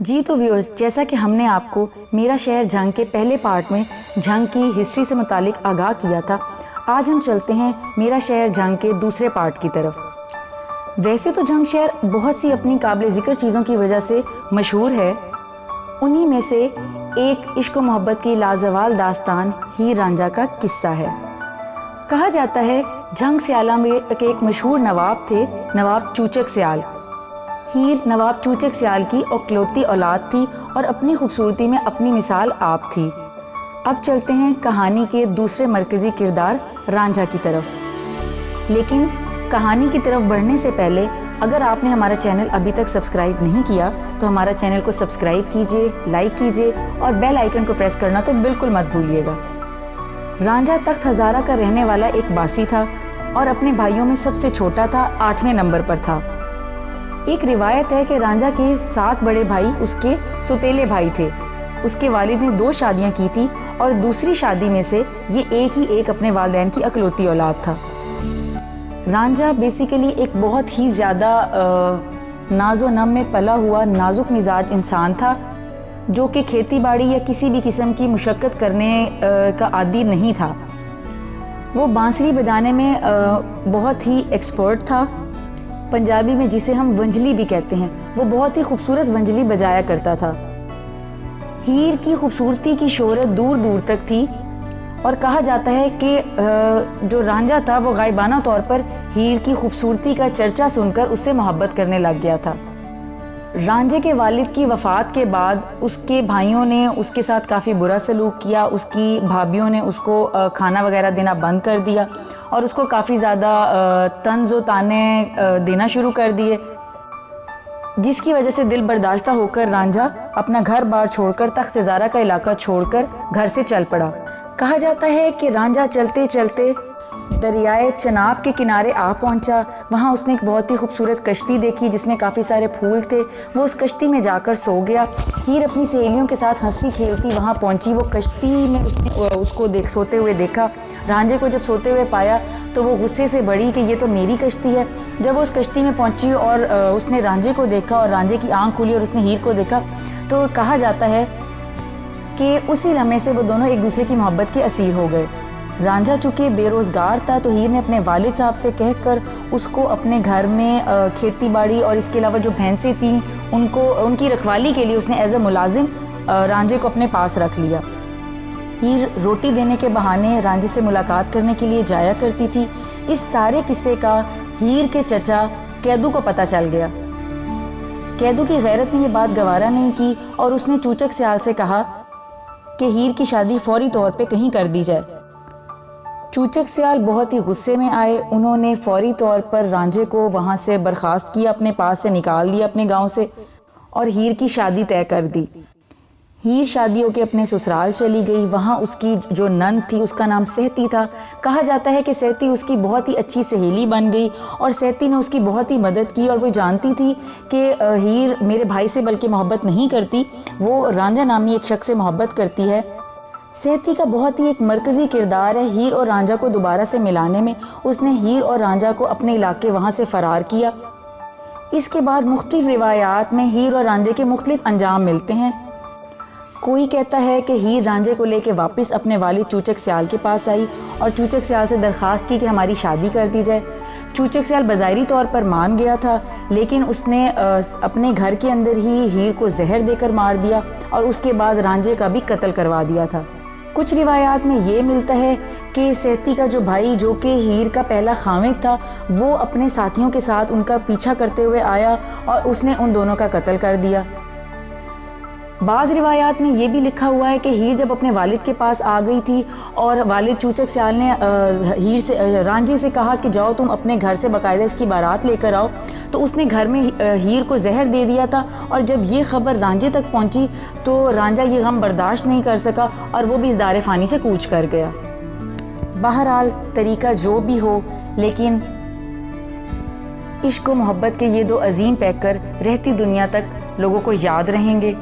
جی تو ویورز، جیسا کہ ہم نے آپ کو میرا شہر جھنگ کے پہلے پارٹ میں جھنگ کی ہسٹری سے متعلق آگاہ کیا تھا، آج ہم چلتے ہیں میرا شہر جھنگ کے دوسرے پارٹ کی طرف۔ ویسے تو جھنگ شہر بہت سی اپنی قابل ذکر چیزوں کی وجہ سے مشہور ہے، انہی میں سے ایک عشق و محبت کی لازوال داستان ہیر رانجھا کا قصہ ہے۔ کہا جاتا ہے جھنگ سیالہ میں ایک مشہور نواب تھے، نواب چوچک سیال۔ ہیر نواب چوچک سیال کی اکلوتی اولاد تھی اور اپنی خوبصورتی میں اپنی مثال آپ تھی۔ اب چلتے ہیں کہانی کے دوسرے مرکزی کردار رانجھا کی طرف۔ لیکن کہانی کی طرف بڑھنے سے پہلے اگر آپ نے ہمارا چینل ابھی تک سبسکرائب نہیں کیا تو ہمارا چینل کو سبسکرائب کیجئے، لائک کیجئے اور بیل آئیکن کو پریس کرنا تو بالکل مت بھولیے گا۔ رانجھا تخت ہزارہ کا رہنے والا ایک باسی تھا اور اپنے بھائیوں میں سب سے چھوٹا تھا، 8ویں نمبر پر تھا۔ ایک روایت ہے کہ رانجھا کے 7 بڑے بھائی اس کے سوتیلے بھائی تھے۔ اس کے والد نے 2 شادیاں کی تھی اور دوسری شادی میں سے یہ ایک اپنے والدین کی اکلوتی اولاد تھا۔ رانجھا بیسیکلی ایک بہت ہی زیادہ ناز و نم میں پلا ہوا نازک مزاج انسان تھا، جو کہ کھیتی باڑی یا کسی بھی قسم کی مشقت کرنے کا عادی نہیں تھا۔ وہ بانسری بجانے میں بہت ہی ایکسپرٹ تھا، پنجابی میں جسے ہم ونجلی بھی کہتے ہیں، وہ بہت ہی خوبصورت ونجلی بجایا کرتا تھا۔ ہیر کی خوبصورتی کی شہرت دور دور تک تھی اور کہا جاتا ہے کہ جو رانجھا تھا وہ غائبانہ طور پر ہیر کی خوبصورتی کا چرچا سن کر اس سے محبت کرنے لگ گیا تھا۔ رانجھے کے والد کی وفات کے بعد اس کے بھائیوں نے اس کے ساتھ کافی برا سلوک کیا، اس کی بھابھیوں نے اس کو کھانا وغیرہ دینا بند کر دیا اور اس کو کافی زیادہ طنز و طعنے دینا شروع کر دیے، جس کی وجہ سے دل برداشتہ ہو کر رانجھا اپنا گھر بار چھوڑ کر تخت ہزارہ کا علاقہ چھوڑ کر گھر سے چل پڑا۔ کہا جاتا ہے کہ رانجھا چلتے چلتے دریائے چناب کے کنارے آ پہنچا، وہاں اس نے ایک بہت ہی خوبصورت کشتی دیکھی جس میں کافی سارے پھول تھے، وہ اس کشتی میں جا کر سو گیا۔ ہیر اپنی سہیلیوں کے ساتھ ہنستی کھیلتی وہاں پہنچی، وہ کشتی میں اس کو سوتے ہوئے دیکھا۔ رانجھے کو جب سوتے ہوئے پایا تو وہ غصے سے بڑھی کہ یہ تو میری کشتی ہے۔ جب وہ اس کشتی میں پہنچی اور اس نے رانجھے کو دیکھا اور رانجھے کی آنکھ کھلی اور اس نے ہیر کو دیکھا تو کہا جاتا ہے کہ اسی لمحے سے وہ دونوں ایک دوسرے کی محبت کے اسیر ہو گئے۔ رانجھا چونکہ بے روزگار تھا تو ہیر نے اپنے والد صاحب سے کہہ کر اس کو اپنے گھر میں کھیتی باڑی اور اس کے علاوہ جو بھینسیں تھیں ان کی رکھوالی کے لیے اس نے ایز اے ملازم رانجھے کو اپنے پاس رکھ لیا۔ ہیر روٹی دینے کے بہانے رانجھے سے ملاقات کرنے کے لیے جایا کرتی تھی۔ اس سارے قصے کا ہیر کے چچا کیدو کو پتہ چل گیا۔ کیدو کی غیرت نے یہ بات گوارا نہیں کی اور اس نے چوچک سیال سے کہا کہ ہیر کی شادی فوری طور پہ کہیں کر دی جائے۔ چوچک سیال بہت ہی غصے میں آئے، انہوں نے فوری طور پر رانجھے کو وہاں سے برخاست کیا، اپنے پاس سے نکال دیا اپنے گاؤں سے اور ہیر کی شادی طے کر دی۔ ہیر شادی ہو کے اپنے سسرال چلی گئی، وہاں اس کی جو نند تھی اس کا نام سہتی تھا۔ کہا جاتا ہے کہ سہتی اس کی بہت ہی اچھی سہیلی بن گئی اور سہتی نے اس کی بہت ہی مدد کی اور وہ جانتی تھی کہ ہیر میرے بھائی سے بلکہ محبت نہیں کرتی، وہ رانجھا نامی ایک شخص سے محبت کرتی ہے۔ سہتی کا بہت ہی ایک مرکزی کردار ہے ہیر اور رانجھا کو دوبارہ سے ملانے میں۔ اس نے ہیر اور رانجھا کو اپنے علاقے وہاں سے فرار کیا۔ اس کے بعد مختلف روایات میں ہیر اور رانجھے کے مختلف انجام ملتے ہیں۔ کوئی کہتا ہے کہ ہیر رانجھے کو لے کے واپس اپنے والد چوچک سیال کے پاس آئی اور چوچک سیال سے درخواست کی کہ ہماری شادی کر دی جائے۔ چوچک سیال بظاہری طور پر مان گیا تھا لیکن اس نے اپنے گھر کے اندر ہی ہیر کو زہر دے کر مار دیا اور اس کے بعد رانجھے کا بھی قتل کروا دیا تھا۔ کچھ روایات میں یہ ملتا ہے کہ سہتی کا جو بھائی جو کہ ہیر کا پہلا خاوند تھا وہ اپنے ساتھیوں کے ساتھ ان کا پیچھا کرتے ہوئے آیا اور اس نے ان دونوں کا قتل کر دیا۔ بعض روایات میں یہ بھی لکھا ہوا ہے کہ ہیر جب اپنے والد کے پاس آ گئی تھی اور والد چوچک سیال نے رانجھے سے کہا کہ جاؤ تم اپنے گھر سے باقاعدہ اس کی بارات لے کر آؤ، تو اس نے گھر میں ہیر کو زہر دے دیا تھا اور جب یہ خبر رانجھے تک پہنچی تو رانجھا یہ غم برداشت نہیں کر سکا اور وہ بھی اس دار فانی سے کوچ کر گیا۔ بہرحال طریقہ جو بھی ہو لیکن عشق و محبت کے یہ 2 عظیم پیکر رہتی دنیا تک لوگوں کو یاد رہیں گے۔